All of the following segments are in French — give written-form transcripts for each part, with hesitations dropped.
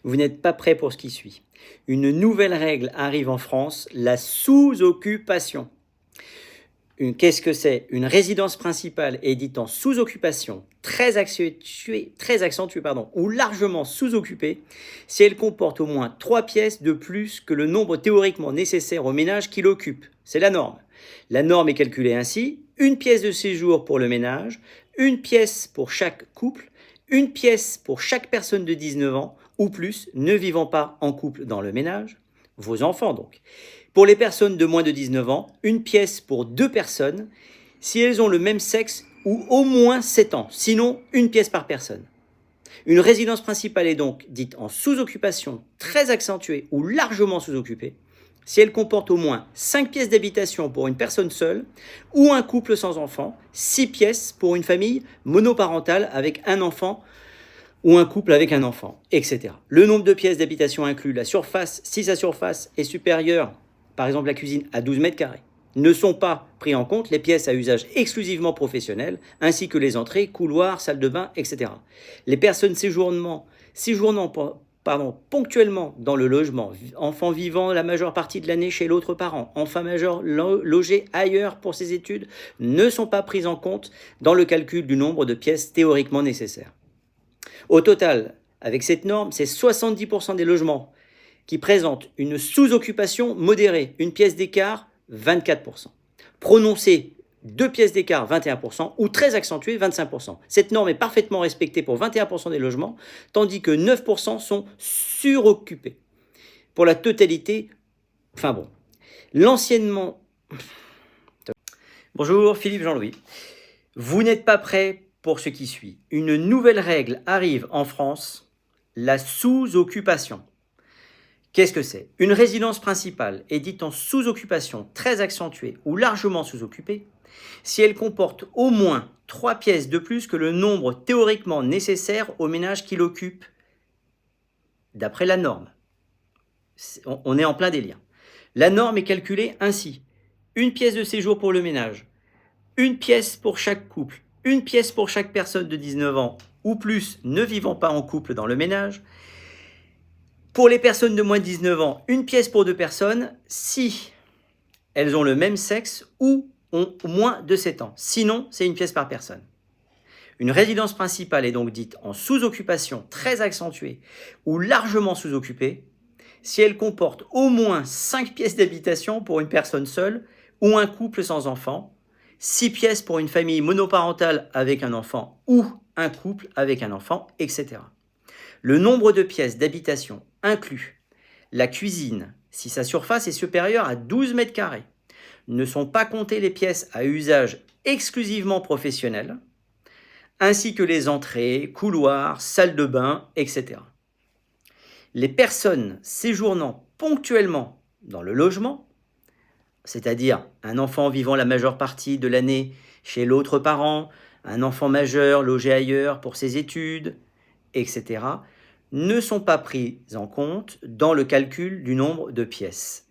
Vous n'êtes pas prêt pour ce qui suit. Une nouvelle règle arrive en France, la sous-occupation. Qu'est-ce que c'est? Une résidence principale est dite en sous-occupation, très accentuée, ou largement sous-occupée, si elle comporte au moins 3 pièces de plus que le nombre théoriquement nécessaire au ménage qui l'occupe. C'est la norme. La norme est calculée ainsi: une pièce de séjour pour le ménage, une pièce pour chaque couple, une pièce pour chaque personne de 19 ans ou plus ne vivant pas en couple dans le ménage, vos enfants donc. Pour les personnes de moins de 19 ans, une pièce pour 2 personnes si elles ont le même sexe ou au moins 7 ans, sinon une pièce par personne. Une résidence principale est donc dite en sous-occupation très accentuée ou largement sous-occupée si elle comporte au moins 5 pièces d'habitation pour une personne seule ou un couple sans enfant, 6 pièces pour une famille monoparentale avec un enfant ou un couple avec un enfant, etc. Le nombre de pièces d'habitation inclut la surface, si sa surface est supérieure, par exemple la cuisine, à 12 mètres carrés. Ne sont pas pris en compte les pièces à usage exclusivement professionnel, ainsi que les entrées, couloirs, salles de bain, etc. Les personnes séjournant ponctuellement dans le logement, enfants vivant la majeure partie de l'année chez l'autre parent, enfants majeurs logés ailleurs pour ses études, ne sont pas prises en compte dans le calcul du nombre de pièces théoriquement nécessaires. Au total, avec cette norme, c'est 70% des logements qui présentent une sous-occupation modérée, une pièce d'écart, 24%. Prononcée, 2 pièces d'écart, 21%, ou très accentuée, 25%. Cette norme est parfaitement respectée pour 21% des logements, tandis que 9% sont suroccupés. Pour la totalité, l'anciennement... Bonjour, Philippe Jean-Louis. Vous n'êtes pas prêt pour ce qui suit. Une nouvelle règle arrive en France, la sous-occupation. Qu'est-ce que c'est? Une résidence principale est dite en sous-occupation très accentuée ou largement sous-occupée si elle comporte au moins 3 pièces de plus que le nombre théoriquement nécessaire au ménage qui l'occupe, d'après la norme. On est en plein délire. La norme est calculée ainsi: une pièce de séjour pour le ménage, une pièce pour chaque couple, une pièce pour chaque personne de 19 ans ou plus ne vivant pas en couple dans le ménage. Pour les personnes de moins de 19 ans, une pièce pour 2 personnes si elles ont le même sexe ou ont moins de 7 ans. Sinon, c'est une pièce par personne. Une résidence principale est donc dite en sous-occupation très accentuée ou largement sous-occupée si elle comporte au moins 5 pièces d'habitation pour une personne seule ou un couple sans enfant, 6 pièces pour une famille monoparentale avec un enfant ou un couple avec un enfant, etc. Le nombre de pièces d'habitation inclut la cuisine, si sa surface est supérieure à 12 mètres carrés. Ne sont pas comptées les pièces à usage exclusivement professionnel, ainsi que les entrées, couloirs, salles de bain, etc. Les personnes séjournant ponctuellement dans le logement, c'est-à-dire un enfant vivant la majeure partie de l'année chez l'autre parent, un enfant majeur logé ailleurs pour ses études, etc., ne sont pas prises en compte dans le calcul du nombre de pièces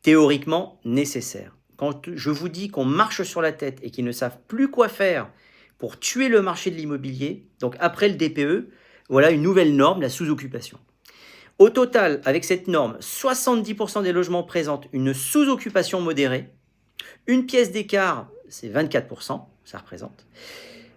théoriquement nécessaires. Quand je vous dis qu'on marche sur la tête et qu'ils ne savent plus quoi faire pour tuer le marché de l'immobilier, donc après le DPE, voilà une nouvelle norme, la sous-occupation. Au total, avec cette norme, 70% des logements présentent une sous-occupation modérée. Une pièce d'écart, c'est 24%, ça représente.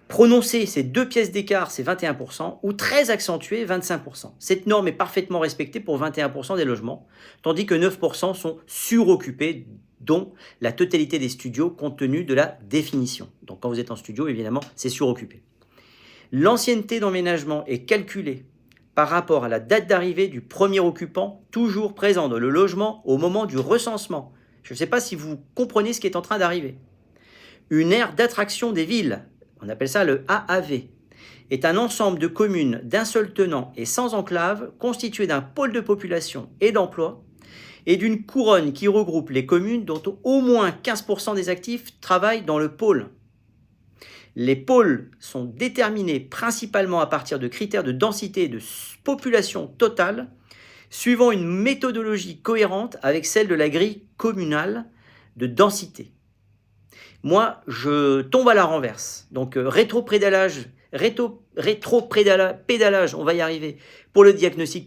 Prononcée, c'est 2 pièces d'écart, c'est 21%, ou très accentuée, 25%. Cette norme est parfaitement respectée pour 21% des logements, tandis que 9% sont suroccupés, dont la totalité des studios compte tenu de la définition. Donc quand vous êtes en studio, évidemment, c'est suroccupé. L'ancienneté d'emménagement est calculée par rapport à la date d'arrivée du premier occupant, toujours présent dans le logement au moment du recensement. Je ne sais pas si vous comprenez ce qui est en train d'arriver. Une aire d'attraction des villes, on appelle ça le AAV, est un ensemble de communes d'un seul tenant et sans enclave, constitué d'un pôle de population et d'emploi, et d'une couronne qui regroupe les communes dont au moins 15% des actifs travaillent dans le pôle. Les pôles sont déterminés principalement à partir de critères de densité de population totale, suivant une méthodologie cohérente avec celle de la grille communale de densité. Moi, je tombe à la renverse. Donc, rétropédalage, on va y arriver, pour le diagnostic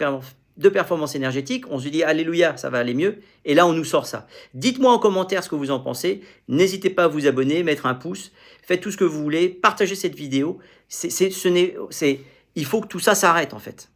de performance énergétique, on se dit alléluia, ça va aller mieux, et là on nous sort ça. Dites-moi en commentaire ce que vous en pensez, n'hésitez pas à vous abonner, mettre un pouce, faites tout ce que vous voulez, partagez cette vidéo, il faut que tout ça s'arrête en fait.